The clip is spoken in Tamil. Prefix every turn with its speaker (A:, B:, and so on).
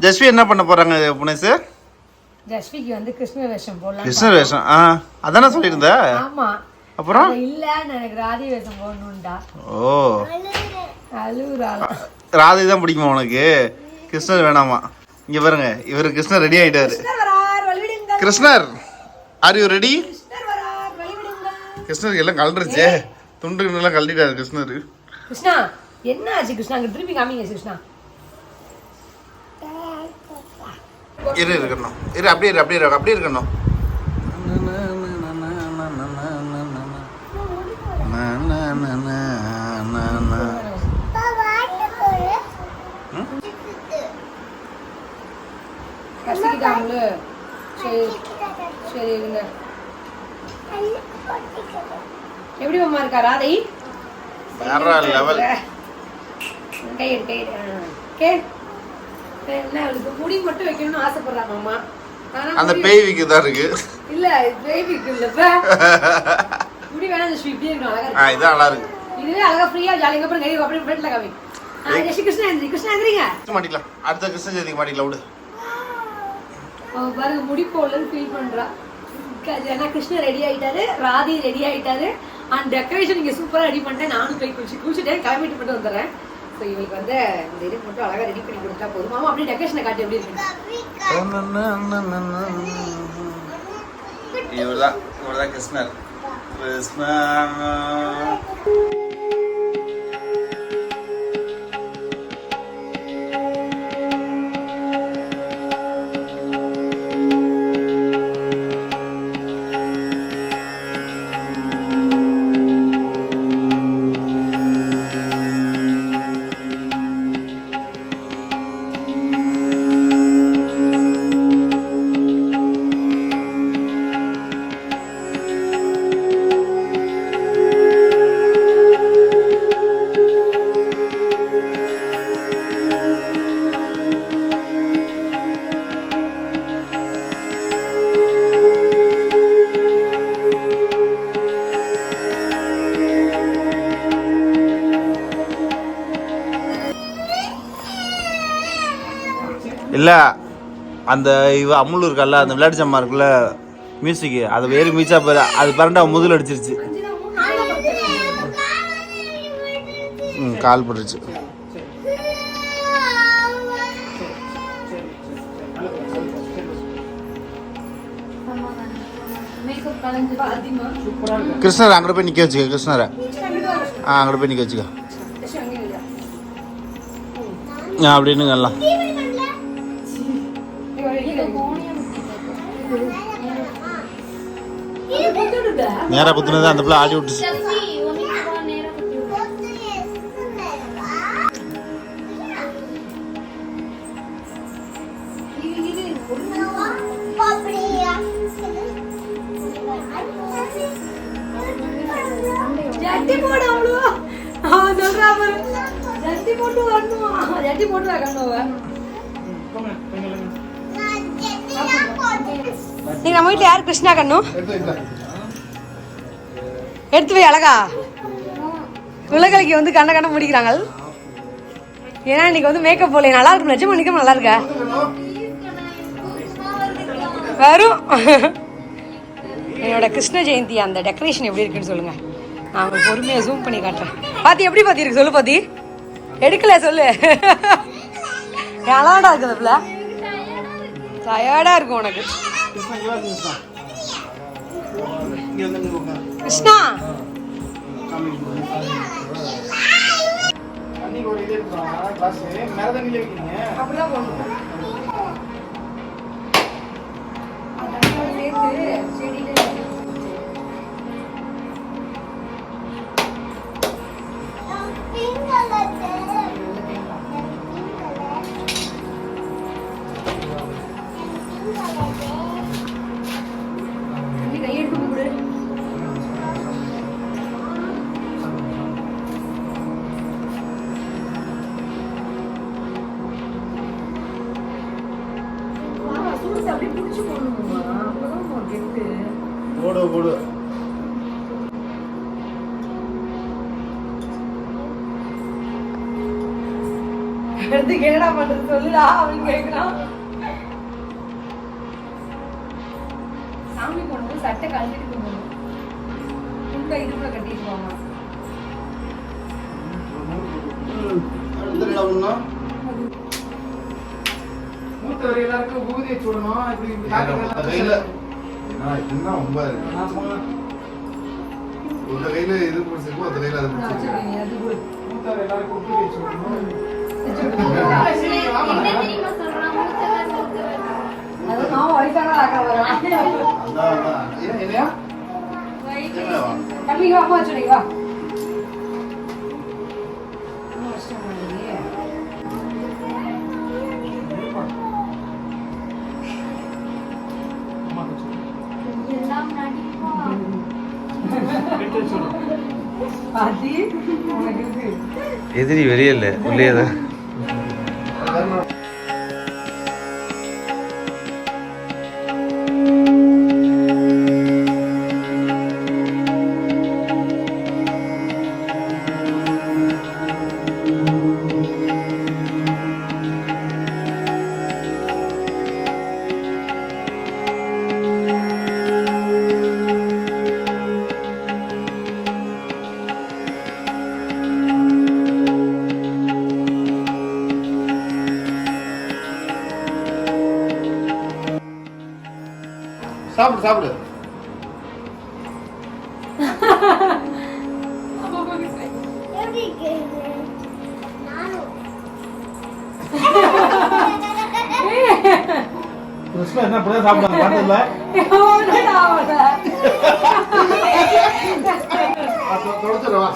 A: ஜஸ்வி என்ன பண்ண போறாங்க புனேஷ்?
B: ஜஸ்விக்கு வந்து கிருஷ்ண வேஷம் போடலாம்.
A: கிருஷ்ண வேஷம் அதானே சொல்லியிருந்த.
B: ஆமா.
A: அப்புறம்
B: இல்ல எனக்கு ராதி வேஷம் போடணும்டா.
A: ஓ
B: அழுகுறாளா?
A: ராதை தான் பிடிக்குமா உனக்கு? கிருஷ்ணர் வேணாமா? இங்க பாருங்க, இவர் கிருஷ்ணர் ரெடி ஆயிட்டாரு. கிருஷ்ணர் ஆர் யூ ரெடி? கிருஷ்ணருக்கு எல்லாம் கலந்துருச்சே, துண்டு எல்லாம் கழட்டிட்டாரு கிருஷ்ணர்.
B: கிருஷ்ணா என்ன ஆச்சு கிருஷ்ணா? அங்க திருப்பி காமிங்க கிருஷ்ணா.
A: இருக்கணும் அப்படியே இருக்கணும்.
B: எப்படி அம்மா இருக்கா ராதை?
A: வேற லெவல்.
B: என்ன அவளுக்கு முடி மட்டும் வைக்கணும்னு ஆசைப்படுறாங்க அம்மா.
A: அந்த பேய்விக்கு தான் இருக்கு.
B: இல்ல பேய்விக்கு இல்லப்ப முடி வேணாம் ஜஸ்வி, இப்படியே இருக்கணும். அழகா இருக்கு.
A: இதான் அழகா இருக்கு. இதுவே
B: அழகா ஃப்ரீயா ஜாலியா அப்புறம் கை அப்படியே ஃப்ரண்ட்ல காமி. ஜஸ்வி கிருஷ்ணா எந்திரி, கிருஷ்ணா எந்திரிங்க.
A: மாட்டிக்கலாம், அடுத்த கிருஷ்ண ஜெயந்திக்கு மாட்டிக்கலாம் விடு.
B: அவ பாருங்க முடி போடலன்னு ஃபீல் பண்றா. ஏன்னா கிருஷ்ணர் ரெடி ஆயிட்டாரு, ராதி ரெடி ஆயிட்டாரு, அண்ட் டெக்கரேஷன் இங்க சூப்பரா ரெடி பண்ணிட்டேன். நானும் போய் குளிச்சுட்டேன், கிளம்பிட்டு மட்டும் வந்துடுறேன். ஸோ இவங்களுக்கு வந்து இந்த இது மட்டும் அழகா ரெடி பண்ணி கொடுத்தா போதும். மாமா அப்படியே டெக்கரேஷனை காட்டி எப்படி இருக்கு?
A: இவர்தான் கிருஷ்ணர். இல்லை அந்த அமுல் இருக்கல்ல, அந்த விளையாட்டு ஜாமான் இருக்குல்ல மியூசிக்கு, அதை வேறு மியூச்சா போய் அது பரண்டா முதுகில் அடிச்சிருச்சு. கால் பட்டுருச்சு. கிருஷ்ணர் அங்கே போய் நிற்க வச்சுக்க. கிருஷ்ணரை அங்கே போய் நிற்க வச்சுக்க. அப்படின்னு எல்லாம் நேரா குத்துனது அந்த பிள்ளை ஆடி விட்டுச்சு.
B: நீங்க நம்ம வீட்டுல யாரு கிருஷ்ணா கண்ணு எடுத்து போய் அழகா உலகலைக்கு வந்து கண்ண கண்ண முடிக்கிறாங்க. ஏன்னா இன்னைக்கு வந்து மேக்கப் போல நல்லா இருக்கும். நிஜமா நிக்க நல்லா இருக்க வரும். என்னோட கிருஷ்ண ஜெயந்தி அந்த டெக்கரேஷன் எப்படி இருக்குன்னு சொல்லுங்க. நான் உங்களுக்கு பொறுமையா ஜூம் பண்ணி காட்டுறேன். பாத்தி எப்படி பாத்தி இருக்கு சொல்லு. பாத்தி எடுக்கல சொல்லு. அழகாடா இருக்குதுல, டயர்டா இருக்கும் உனக்கு. கிருஷ்ணா அப்படிதான் போகணும். எடுத்து என்னடா பண்றது சொல்லுடா அப்படின்னு கேட்கிறான். சாமி போடும்போது சட்டை கழட்டிட்டு போகணும். துண்டை இடுப்புல கட்டிட்டு போவாங்க.
C: மூத்தவர் எல்லாருக்கும் ஊதிய சொல்லணும். இப்படி
D: ஒரு கையில இது பிடிச்சிருக்கோம், அந்த கையில அது பிடிச்சிருக்கோம்.
B: அது கூட
C: மூத்தவர் எல்லாருக்கும் ஊதிய சொல்லணும்.
B: அது நான் வயசான ஆக்கா வரேன்.
D: அதான்
C: ஏன் இல்லையா?
B: தம்பி வா, அம்மா வச்சுடுங்க வா. அம்மா வச்சுட்டாங்க இல்லையே. ஆதி, உனக்கு இருக்கு.
A: எதிரி வெளியே இல்லை, உள்ளே தான்.
D: சாப்பிடு சாப்பிடு.
C: கிருஷ்ணா என்ன இப்படிதான் சாப்பிடாங்க பார்த்ததில்ல?
D: தொடச்சிடுவா.